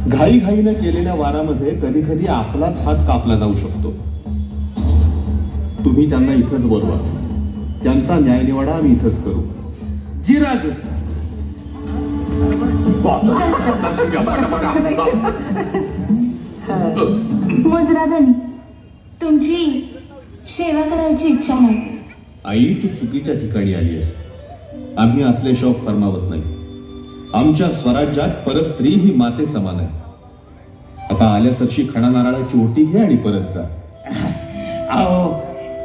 घाईघाईने केलेल्या वारामध्ये कधी कधी आपलाच हात कापला जाऊ शकतो. तुम्ही त्यांना इथंच बोलवा. त्यांचा न्यायनिवाडा आम्ही इथंच करू. जी राज. मुजराधनी, तुमची सेवा करायची इच्छा आहे. आई, तू चुकीच्या ठिकाणी आली आहेस. आम्ही असले शौक फरमावत नाही. आमच्या स्वराज्यात परस्त्री ही माते समान आहे. आता आल्यासरशी खणा नारळाची ओटी घे आणि परत जा. अहो,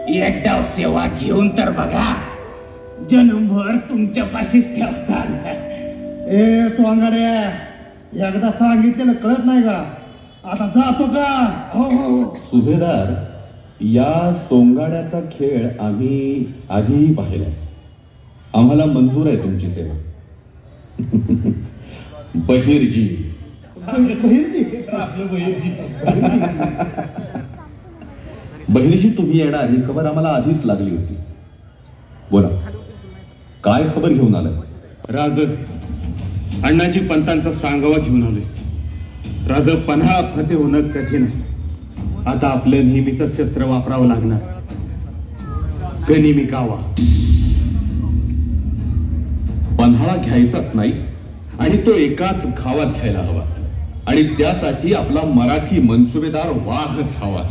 एक डाव सेवा घेऊन तर बघा, जन्मभर तुमच्या पाशीच ठेवतात. ए सोंगाड्या, एकदा सांगितलेलं कळत नाही का? आता जातो का? हो हो. सुभेदार, या सोंगाड्याचा खेळ आम्ही आधीही पाहिलाय. आम्हाला मंजूर आहे तुमची सेवा. बहिर्जी. बहिर्जी, तुम्ही येणार ही खबर आम्हाला आधीच लागली होती. बोला, काय खबर घेऊन आलाय? राज, अण्णाजी पंतांचा सांगावा घेऊन आलोय. राज, पन्हाळा फते होणं कठीण आहे. आता आपलं नेहमीच शस्त्र वापरावं लागणार, गनिमी कावा. पन्हाळा घ्यायचाच नाही आणि तो एकाच गावात घ्यायला हवा. आणि त्यासाठी आपला मराठी मनसुबेदार वाघच हवा.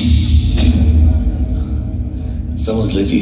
समजलं जी.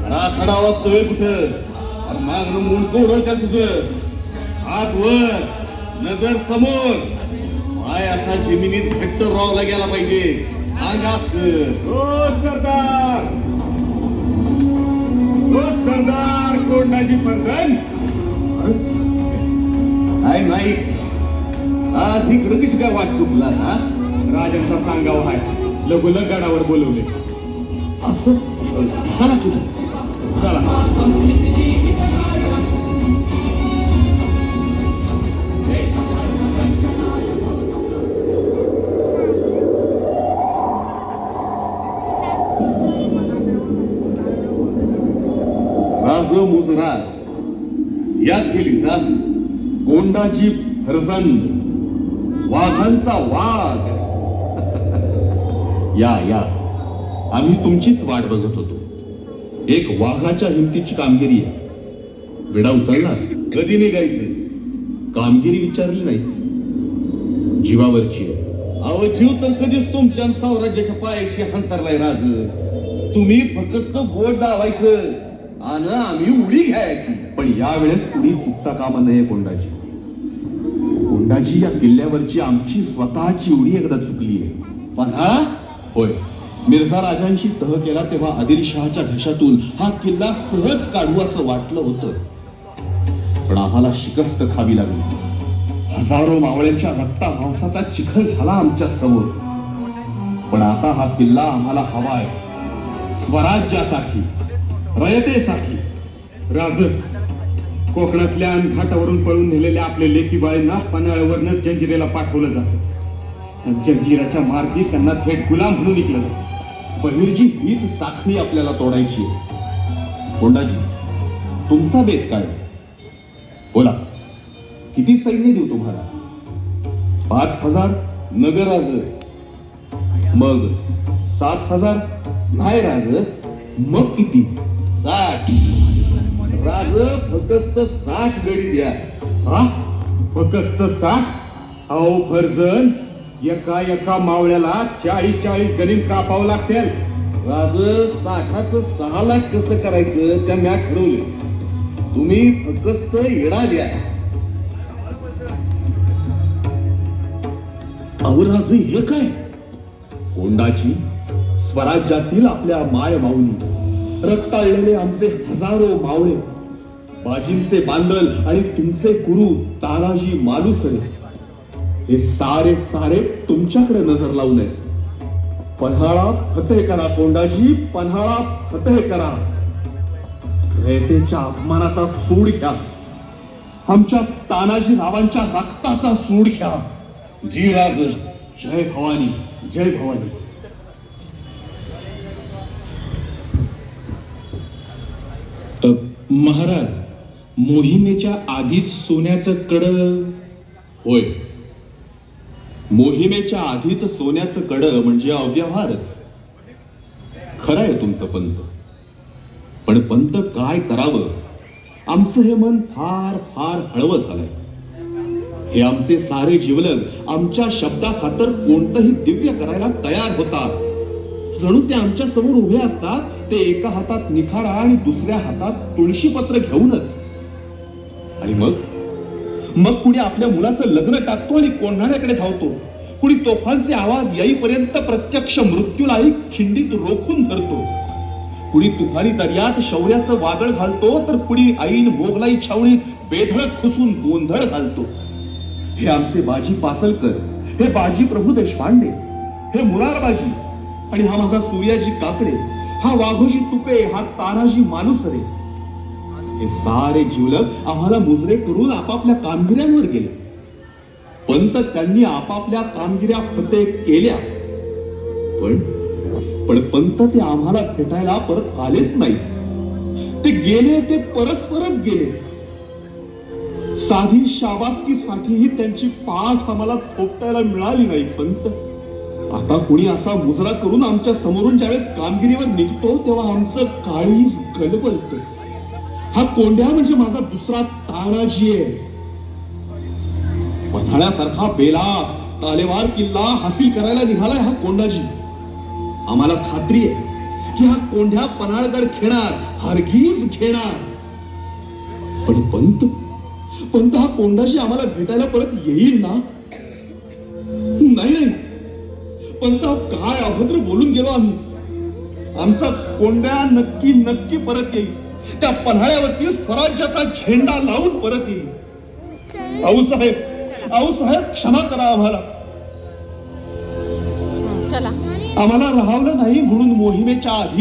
रासडा वाजतोय कुठं? मागणं मुंडकं उडवत्या तुझं. हात वर, नजर समोर, पाय असा जमिनीत घट्ट रोवला गेला पाहिजे. अंगास सरदार, सरदार कोंडाजी परधन. काय नाही, आज इकडं कशी काय वाट चुकला ना? राजांचा सांगावा आहे, लगोलग गडावर बोलवले. असं चला तुला चला. राज मुजरा याद केलीस ना? कोंडाजी फरजंद, वाघांचा वाघ. या या, आम्ही तुमचीच वाट बघत होतो. एक वाघाच्या हिमतीची कामगिरी आहे. विडा उचलणार, कधी निघायचं, कामगिरी विचारली नाही, जीवावरची आहे. अव जीव तर कधीच तुमच्या साम्राज्याच्या पायाशी हंतरलाय राज. तुम्ही फक्त बोट दावायचं आणि आम्ही उडी घ्यायची. पण यावेळेस उडी चुकता कामा नये कोंडाजी. कोंडाजी, या किल्ल्यावरची आमची स्वतःची उडी एकदा चुकली आहे. पन्हाळा? होय. मिर्झा राजांशी तह केला तेव्हा आदिलशहाच्या घशातून हा किल्ला सहज काढू असं वाटलं होतं. पण आम्हाला शिकस्त खावी लागली. हजारो मावळ्यांच्या रक्ता मांसाचा चिखल झाला आमच्या समोर. पण आता हा किल्ला आम्हाला हवाय, स्वराज्यासाठी, रयतेसाठी. राज, कोकणातल्या घाटावरून पळून नेलेल्या आपल्या लेकी बाळींना पन्हाळ्यावरनं जंजिरेला पाठवलं जातं. जंजिराच्या मार्गी त्यांना थेट गुलाम म्हणून निघलं जातं. बहिर्जी, हीच साखळी आपल्याला तोडायची आहे. कोंडाजी, तुमचा बेत काय? बोला, किती सैन्य देऊ तुम्हाला? 5,000? नगर राज. मग 7,000? नाही राज. मग किती? 60. राज, फक्त 60 गडी द्या. हा, फक्त 60? अहो फर्जन, एका एका मावळ्याला 40 गणिम कापावं लागतील. राज, 60चं 6 लाख कसं करायचं त्या म्या ठरवले. तुम्ही फक्त येडा द्या. अहो राज, हे काय? कोंडाची, स्वराज्यातील आपल्या माय माऊली रक्ताळलेले आमचे हजारो मावळे, बाजींचे बांदल आणि तुमचे गुरु तानाजी मालुसरे, हे सारे सारे तुमच्याकडे नजर लावून आहे. पन्हाळा फतेह करा कोंडाजी, पन्हाळा फतेह करा. रयतेच्या अपमानाचा सूड घ्या, आमच्या तानाजी रावांच्या रक्ताचा सूड घ्या. जी राज, जय भवानी, जय भवानी. महाराज, मोहिमेच्या आधीच सोन्याचं कड. होय, मोहिमेच्या आधीच सोन्याचं कड म्हणजे अव्यवहारच. खरं आहे तुमचं पंत, पण पंत काय करावं, आमचं हे मन फार फार हळवं झालंय. हे आमचे सारे जिवलग आमच्या शब्दाखातर कोणतंही दिव्य करायला तयार होतात. जणू ते आमच्या समोर उभे असतात, ते एका हातात निखारा आणि दुसऱ्या हातात तुळशीपत्र घेऊनच. आणि मग कुणी आपल्या मुलाचं लग्न टाकतो आणि कोंढाण्याकडे धावतो. कुणी तोफांचे आवाज येईपर्यंत प्रत्यक्ष मृत्यूलाही खिंडीत रोखून धरतो. कुणी तुफानी दर्यात शौर्याचं वादळ घालतो, तर कुणी ऐन मोगलाई छावणीत बेधडक खुसून गोंधळ घालतो. हे आमचे बाजी पासलकर, हे बाजी प्रभू देशपांडे, हे मुरारबाजी, आणि हा माझा सूर्याजी काकडे, हा वाघोजी तुपे, हा तानाजी मालुसरे, हे सारे जिवलग आम्हाला मुजरे करून आपापल्या कामगिऱ्यांवर गेले. पंत त्यांनी आपापल्या कामगिऱ्या फतेह केल्या, पण पंत ते आम्हाला भेटायला परत आलेच नाही. ते गेले, ते परस्परच गेले. साधी शाबासकीसाठीही त्यांची पाठ आम्हाला थोपटायला मिळाली नाही. पंत, आता कुणी असा मुजरा करून आमच्या समोरून ज्यावेळेस कामगिरीवर निघतो, तेव्हा आमचं काळीज गलबलतं. हा कोंड्या म्हणजे माझा दुसरा तानाजी आहे. पन्हाळ्यासारखा बेला तालेवार किल्ला हासिल करायला निघालाय हा कोंडाजी. आम्हाला खात्री आहे की हा कोंढ्या पन्हाळगड घेणार, हरगीज घेणार. पण पंत हा कोंडाजी आम्हाला भेटायला परत येईल ना? नाही, पंत काय अभद्र बोलून गेलो आम्ही. आमचा कोंड्या नक्की परत येईल. त्या पन्हाळ्यावरती स्वराज्याचा झेंडा लावून परत येईल. आऊसाहेब क्षमा करा आम्हाला. आम्हाला राहावलं नाही म्हणून मोहिमेच्या आधी